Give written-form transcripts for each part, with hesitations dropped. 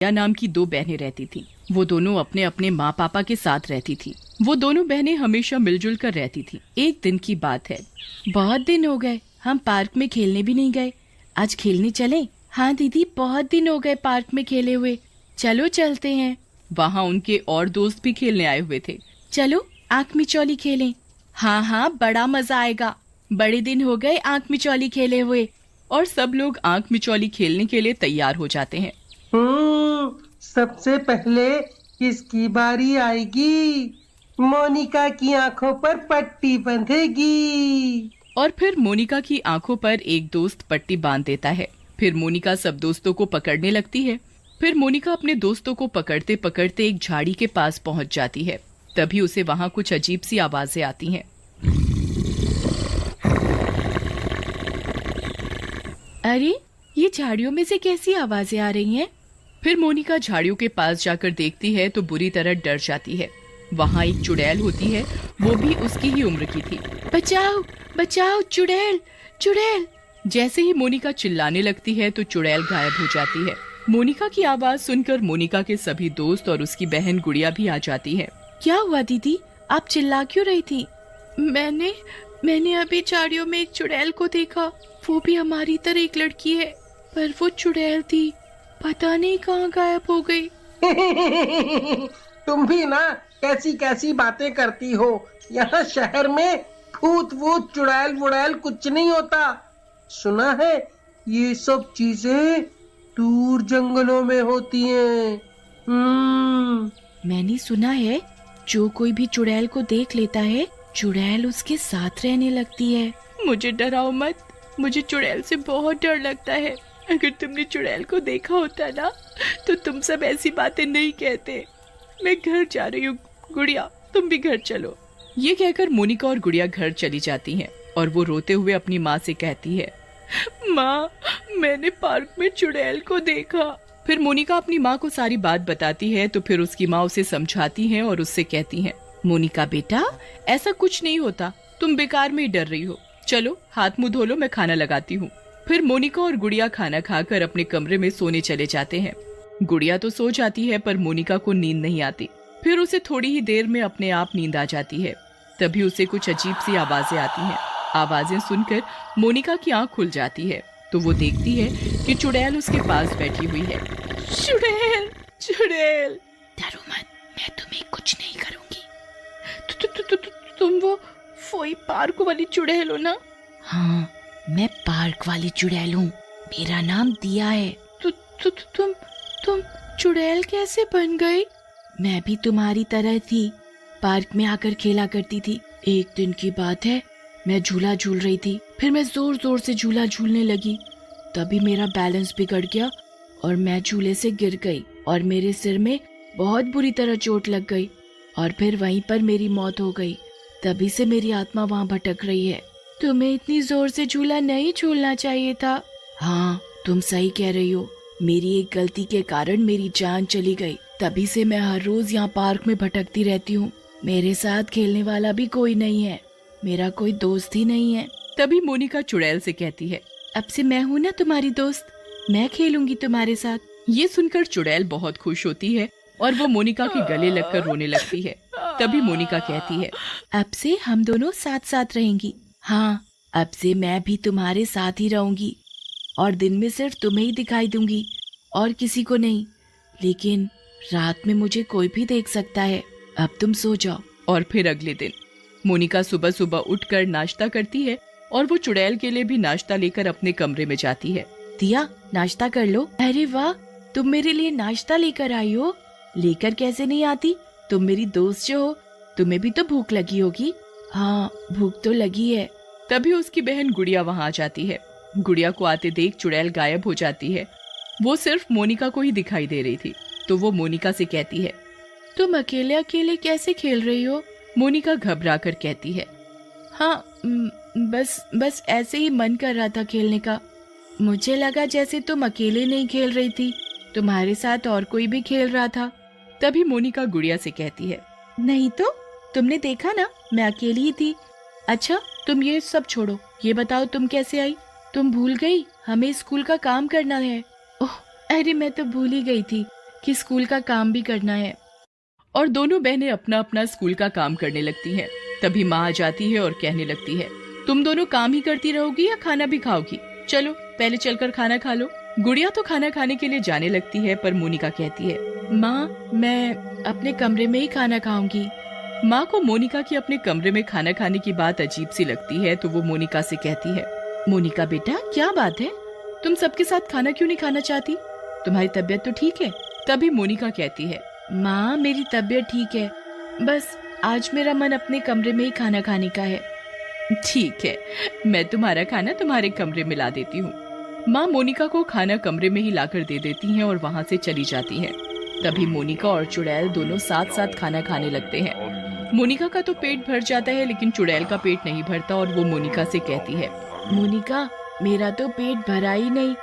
या नाम की दो बहनें रहती थीं। वो दोनों अपने अपने माँ पापा के साथ रहती थीं। वो दोनों बहनें हमेशा मिलजुल कर रहती थीं। एक दिन की बात है। बहुत दिन हो गए हम पार्क में खेलने भी नहीं गए, आज खेलने चलें? हाँ दीदी, बहुत दिन हो गए पार्क में खेले हुए, चलो चलते हैं। वहाँ उनके और दोस्त भी खेलने आए हुए थे। चलो आंख मिचौली खेलें। हाँ हाँ, बड़ा मजा आएगा, बड़े दिन हो गए आंख मिचौली खेले हुए। और सब लोग आंख मिचौली खेलने के लिए तैयार हो जाते हैं। सबसे पहले किसकी बारी आएगी? मोनिका की आंखों पर पट्टी बंधेगी। और फिर मोनिका की आंखों पर एक दोस्त पट्टी बांध देता है। फिर मोनिका सब दोस्तों को पकड़ने लगती है। फिर मोनिका अपने दोस्तों को पकड़ते पकड़ते एक झाड़ी के पास पहुंच जाती है। तभी उसे वहां कुछ अजीब सी आवाजें आती हैं। अरे, ये झाड़ियों में से कैसी आवाजें आ रही हैं? फिर मोनिका झाड़ियों के पास जाकर देखती है तो बुरी तरह डर जाती है। वहाँ एक चुड़ैल होती है, वो भी उसकी ही उम्र की थी। बचाओ बचाओ, चुड़ैल चुड़ैल। जैसे ही मोनिका चिल्लाने लगती है तो चुड़ैल गायब हो जाती है। मोनिका की आवाज सुनकर मोनिका के सभी दोस्त और उसकी बहन गुड़िया भी आ जाती है। क्या हुआ दीदी, आप चिल्ला क्यों रही थी? मैंने अभी झाड़ियों में एक चुड़ैल को देखा, वो भी हमारी तरह एक लड़की है, पर वो चुड़ैल थी, पता नहीं कहाँ गायब हो गई। तुम भी ना कैसी कैसी बातें करती हो। यहाँ शहर में भूत वूत चुड़ैल वुड़ैल कुछ नहीं होता। सुना है ये सब चीजें दूर जंगलों में होती हैं। मैंने सुना है जो कोई भी चुड़ैल को देख लेता है, चुड़ैल उसके साथ रहने लगती है। मुझे डराओ मत, मुझे चुड़ैल से बहुत डर लगता है। अगर तुमने चुड़ैल को देखा होता ना तो तुम सब ऐसी बातें नहीं कहते। मैं घर जा रही हूँ, गुड़िया तुम भी घर चलो। ये कहकर मोनिका और गुड़िया घर चली जाती हैं और वो रोते हुए अपनी माँ से कहती है, माँ मैंने पार्क में चुड़ैल को देखा। फिर मोनिका अपनी माँ को सारी बात बताती है तो फिर उसकी माँ उसे समझाती है और उससे कहती है, मोनिका बेटा ऐसा कुछ नहीं होता, तुम बेकार में ही डर रही हो। चलो हाथ मुंह धो लो, मैं खाना लगाती हूँ। फिर मोनिका और गुड़िया खाना खाकर अपने कमरे में सोने चले जाते हैं। गुड़िया तो सो जाती है पर मोनिका को नींद नहीं आती। फिर उसे थोड़ी ही देर में अपने आप नींद आ जाती है। तभी उसे कुछ अजीब सी आवाजें आती हैं। आवाजें सुनकर मोनिका की आंख खुल जाती है तो वो देखती है कि चुड़ैल उसके पास बैठी हुई है। चुड़ैल चुड़ैल, डरो मत, मैं तुम्हें कुछ नहीं करूंगी। तुम वही पार्क वाली चुड़ैल हो ना? हाँ, मैं पार्क वाली चुड़ैल हूँ, मेरा नाम दिया है। तुम चुड़ैल कैसे बन गई? मैं भी तुम्हारी तरह थी, पार्क में आकर खेला करती थी। एक दिन की बात है, मैं झूला झूल रही थी, फिर मैं जोर जोर से झूला झूलने लगी, तभी मेरा बैलेंस बिगड़ गया और मैं झूले से गिर गई और मेरे सिर में बहुत बुरी तरह चोट लग गई और फिर वहीं पर मेरी मौत हो गई। तभी से मेरी आत्मा वहाँ भटक रही है। तुम्हें इतनी जोर से झूला नहीं झूलना चाहिए था। हाँ, तुम सही कह रही हो, मेरी एक गलती के कारण मेरी जान चली गई। तभी से मैं हर रोज यहाँ पार्क में भटकती रहती हूँ। मेरे साथ खेलने वाला भी कोई नहीं है, मेरा कोई दोस्त ही नहीं है। तभी मोनिका चुड़ैल से कहती है, अब से मैं हूँ ना तुम्हारी दोस्त, मैं खेलूंगी तुम्हारे साथ। ये सुनकर चुड़ैल बहुत खुश होती है और वो मोनिका के गले लगकर रोने लगती है। तभी मोनिका कहती है, अब से हम दोनों साथ साथ रहेंगी। हाँ, अब से मैं भी तुम्हारे साथ ही रहूंगी और दिन में सिर्फ तुम्हें ही दिखाई दूंगी और किसी को नहीं, लेकिन रात में मुझे कोई भी देख सकता है। अब तुम सो जाओ। और फिर अगले दिन मोनिका सुबह सुबह उठकर नाश्ता करती है और वो चुड़ैल के लिए भी नाश्ता लेकर अपने कमरे में जाती है। दिया, नाश्ता कर लो। अरे वाह, तुम मेरे लिए नाश्ता लेकर आई हो। लेकर कैसे नहीं आती, तुम मेरी दोस्त जो हो, तुम्हें भी तो भूख लगी होगी। हाँ, भूख तो लगी है। तभी उसकी बहन गुड़िया वहाँ आ जाती है। गुड़िया को आते देख चुड़ैल गायब हो जाती है। वो सिर्फ मोनिका को ही दिखाई दे रही थी तो वो मोनिका से कहती है, तुम अकेले अकेले कैसे खेल रही हो? मोनिका घबरा कर कहती है, हाँ बस ऐसे ही मन कर रहा था खेलने का। मुझे लगा जैसे तुम अकेले नहीं खेल रही थी, तुम्हारे साथ और कोई भी खेल रहा था। तभी मोनिका गुड़िया से कहती है, नहीं तो, तुमने देखा ना मैं अकेली ही थी। अच्छा तुम ये सब छोड़ो, ये बताओ तुम कैसे आई? तुम भूल गई हमें स्कूल का काम करना है। ओह अरे मैं तो भूल ही गई थी, कि स्कूल का काम भी करना है। और दोनों बहनें अपना अपना स्कूल का काम करने लगती हैं। तभी माँ आ जाती है और कहने लगती है, तुम दोनों काम ही करती रहोगी या खाना भी खाओगी? चलो पहले चलकर खाना खा लो। गुड़िया तो खाना खाने के लिए जाने लगती है, पर मोनिका कहती है, माँ मैं अपने कमरे में ही खाना खाऊंगी। माँ को मोनिका की अपने कमरे में खाना खाने की बात अजीब सी लगती है, तो वो मोनिका से कहती है, मोनिका बेटा क्या बात है, तुम सबके साथ खाना क्यों नहीं खाना चाहती? तुम्हारी तबीयत तो ठीक है? तभी मोनिका कहती है, माँ मेरी तबीयत ठीक है, बस आज मेरा मन अपने कमरे में ही खाना खाने का है। ठीक है, मैं तुम्हारा खाना तुम्हारे कमरे में ला देती हूँ। माँ मोनिका को खाना कमरे में ही लाकर दे देती हैं और वहाँ से चली जाती हैं। तभी मोनिका और चुड़ैल दोनों साथ साथ खाना खाने लगते हैं। मोनिका का तो पेट भर जाता है, लेकिन चुड़ैल का पेट नहीं भरता और वो मोनिका से कहती है, मोनिका मेरा तो पेट भरा ही नहीं,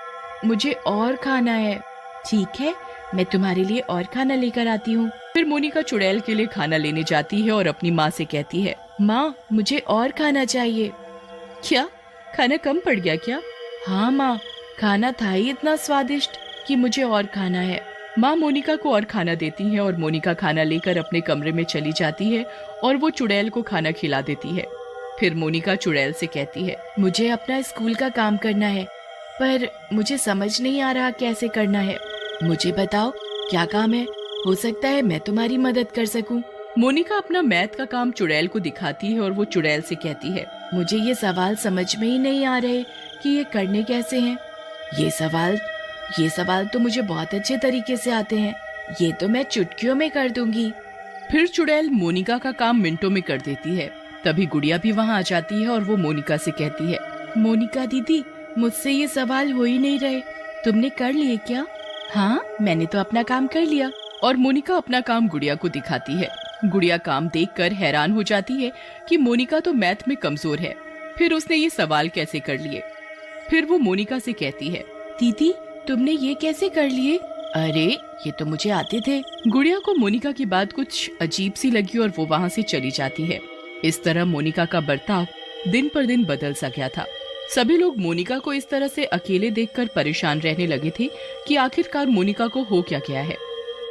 मुझे और खाना है। ठीक है, मैं तुम्हारे लिए और खाना लेकर आती हूँ। फिर मोनिका चुड़ैल के लिए खाना लेने जाती है और अपनी माँ से कहती है, माँ मुझे और खाना चाहिए। क्या खाना कम पड़ गया क्या? हाँ माँ, खाना था ही इतना स्वादिष्ट कि मुझे और खाना है। माँ मोनिका को और खाना देती है और मोनिका खाना लेकर अपने कमरे में चली जाती है और वो चुड़ैल को खाना खिला देती है। फिर मोनिका चुड़ैल से कहती है, मुझे अपना स्कूल का काम करना है, पर मुझे समझ नहीं आ रहा कैसे करना है। मुझे बताओ क्या काम है, हो सकता है मैं तुम्हारी मदद कर सकूं। मोनिका अपना मैथ का काम चुड़ैल को दिखाती है और वो चुड़ैल से कहती है, मुझे ये सवाल समझ में ही नहीं आ रहे कि ये करने कैसे हैं। ये सवाल तो मुझे बहुत अच्छे तरीके से आते हैं, ये तो मैं चुटकियों में कर दूंगी। फिर चुड़ैल मोनिका का काम मिनटों में कर देती है। तभी गुड़िया भी वहाँ आ जाती है और वो मोनिका से कहती है, मोनिका दीदी मुझसे ये सवाल हो ही नहीं रहे, तुमने कर लिए क्या? हाँ मैंने तो अपना काम कर लिया। और मोनिका अपना काम गुड़िया को दिखाती है। गुड़िया काम देखकर हैरान हो जाती है कि मोनिका तो मैथ में कमजोर है, फिर उसने ये सवाल कैसे कर लिए। फिर वो मोनिका से कहती है, दीदी तुमने ये कैसे कर लिए? अरे ये तो मुझे आते थे। गुड़िया को मोनिका की बात कुछ अजीब सी लगी और वो वहाँ से चली जाती है। इस तरह मोनिका का बर्ताव दिन पर दिन बदल सा गया था। सभी लोग मोनिका को इस तरह से अकेले देखकर परेशान रहने लगे थे कि आखिरकार मोनिका को हो क्या गया है।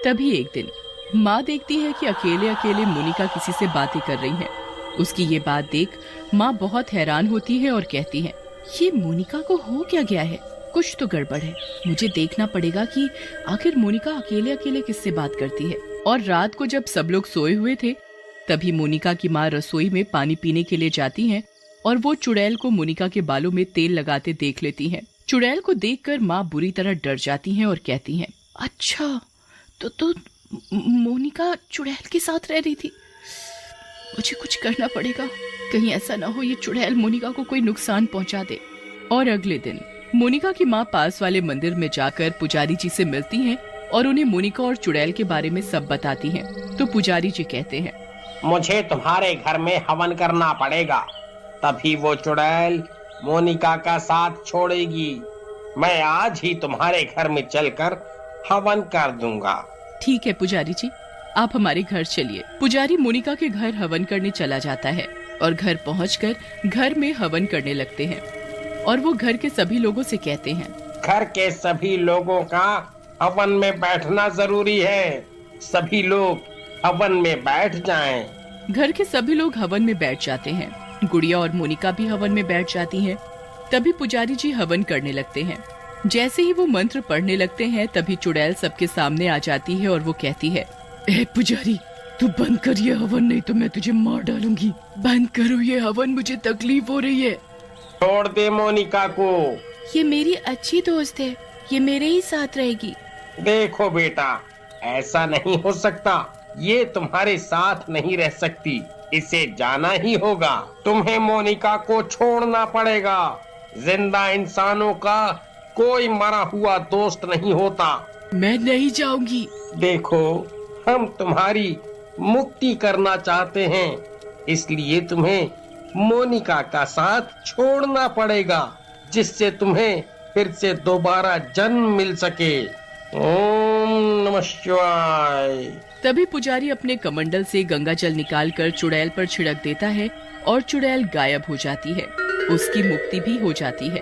तभी एक दिन माँ देखती है कि अकेले अकेले मोनिका किसी से बातें कर रही है। उसकी ये बात देख माँ बहुत हैरान होती है और कहती है, ये मोनिका को हो क्या गया है, कुछ तो गड़बड़ है, मुझे देखना पड़ेगा कि आखिर मोनिका अकेले अकेले किससे बात करती है। और रात को जब सब लोग सोए हुए थे, तभी मोनिका की माँ रसोई में पानी पीने के लिए जाती हैं और वो चुड़ैल को मोनिका के बालों में तेल लगाते देख लेती हैं। चुड़ैल को देखकर माँ बुरी तरह डर जाती हैं और कहती हैं, अच्छा तो मोनिका चुड़ैल के साथ रह रही थी, मुझे कुछ करना पड़ेगा, कहीं ऐसा ना हो ये चुड़ैल मोनिका को कोई नुकसान पहुंचा दे। और अगले दिन मोनिका की माँ पास वाले मंदिर में जाकर पुजारी जी से मिलती हैं और उन्हें मोनिका और चुड़ैल के बारे में सब बताती हैं। तो पुजारी जी कहते हैं, मुझे तुम्हारे घर में हवन करना पड़ेगा, तभी वो चुड़ैल मोनिका का साथ छोड़ेगी। मैं आज ही तुम्हारे घर में चलकर हवन कर दूंगा। ठीक है पुजारी जी, आप हमारे घर चलिए। पुजारी मोनिका के घर हवन करने चला जाता है और घर पहुंचकर घर में हवन करने लगते हैं। और वो घर के सभी लोगों से कहते हैं, घर के सभी लोगों का हवन में बैठना जरूरी है, सभी लोग हवन में बैठ जाएं। घर के सभी लोग हवन में बैठ जाते हैं। गुड़िया और मोनिका भी हवन में बैठ जाती हैं। तभी पुजारी जी हवन करने लगते हैं। जैसे ही वो मंत्र पढ़ने लगते हैं, तभी चुड़ैल सबके सामने आ जाती है और वो कहती है, ए पुजारी तू बंद कर ये हवन, नहीं तो मैं तुझे मार डालूंगी। बंद करो ये हवन, मुझे तकलीफ हो रही है। छोड़ दे मोनिका को, ये मेरी अच्छी दोस्त है, ये मेरे ही साथ रहेगी। देखो बेटा, ऐसा नहीं हो सकता, ये तुम्हारे साथ नहीं रह सकती, इसे जाना ही होगा। तुम्हें मोनिका को छोड़ना पड़ेगा। जिंदा इंसानों का कोई मरा हुआ दोस्त नहीं होता। मैं नहीं जाऊंगी। देखो, हम तुम्हारी मुक्ति करना चाहते हैं, इसलिए तुम्हें मोनिका का साथ छोड़ना पड़ेगा, जिससे तुम्हें फिर से दोबारा जन्म मिल सके। ओम नमः शिवाय। तभी पुजारी अपने कमंडल से गंगा जल निकालकर चुड़ैल पर छिड़क देता है और चुड़ैल गायब हो जाती है। उसकी मुक्ति भी हो जाती है।